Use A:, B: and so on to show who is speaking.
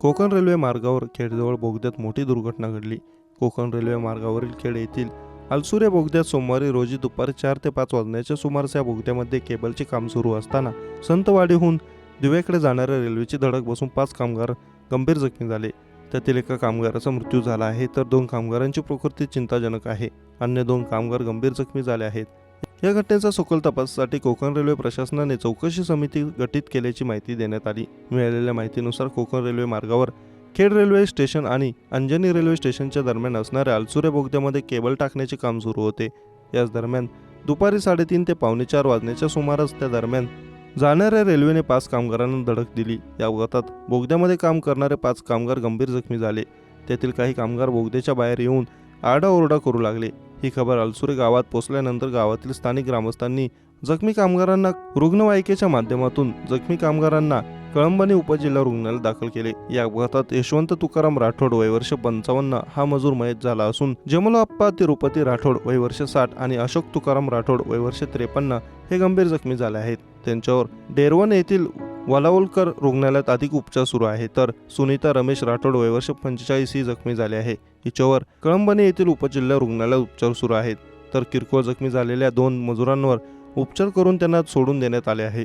A: Konkan railway मार्गावर खेडजवळ बोगद्यात मोठी दुर्घटना घडली। कोकण रेल्वे मार्गावरील खेड येथील अलसुरे बोगद्यात सोमवारी रोजी दुपारी 4 ते 5 वाजण्याच्या सुमारास या बोगद्यामध्ये केबलचे काम सुरू असताना संतवाडीहून दिव्याकडे जाणाऱ्या रेल्वेची धडक बसून 5 कामगार गंभीर जखमी झाले। त्यातील एका कामगाराचा मृत्यू झाला आहे, तर 2 कामगारांची प्रकृती चिंताजनक आहे। अन्य 2 कामगार गंभीर जखमी झाले आहेत। या घटनेचा सखोल तपासासाठी कोकण रेल्वे प्रशासनाने चौकशी समिती गठीत केल्याची माहिती देण्यात आली। मिळालेल्या माहितीनुसार कोकण रेल्वे मार्गावर खेड रेल्वे स्टेशन आणि अंजनी रेल्वे स्टेशनच्या दरम्यान असणाऱ्या अलसुरे बोगद्यामध्ये केबल टाकण्याचे काम सुरू होते। याच दरम्यान दुपारी 3:30 ते पावणे 4 वाजण्याच्या सुमारास त्या दरम्यान जाणाऱ्या रेल्वेने 5 कामगारांना धडक दिली। या अपघातात बोगद्यामध्ये काम करणारे 5 कामगार गंभीर जखमी झाले। त्यातील काही कामगार बोगद्याच्या बाहेर येऊन आरडाओरडा करू लागले। ही खबर अलसुरे गावात पोहोचल्यानंतर गावातील स्थानिक ग्रामस्थांनी जखमी कामगारांना रुग्णवाहिकेच्या माध्यमातून कळंबणी उपजिल्हा रुग्णालयात दाखल केले। या अपघातात यशवंत तुकाराम राठोड वय वर्ष 55 हा मजूर मयत झाला असून जमलोअप्पा तिरुपती राठोड वय वर्ष 60 आणि अशोक तुकाराम राठोड वय वर्ष 53 हे गंभीर जखमी झाले आहेत। त्यांच्यावर डेरवन येथील वालावलकर रुग्णालयात अधिक उपचार सुरू आहे, तर सुनीता रमेश राठोड वय वर्ष 45 ही जखमी झाले आहे। हिच्यावर कळंबणी येथील उपजिल्हा रुग्णालयात उपचार सुरू आहेत, तर किरकोळ जखमी झालेल्या 2 मजुरांवर उपचार करून त्यांना सोडून देण्यात आले आहे।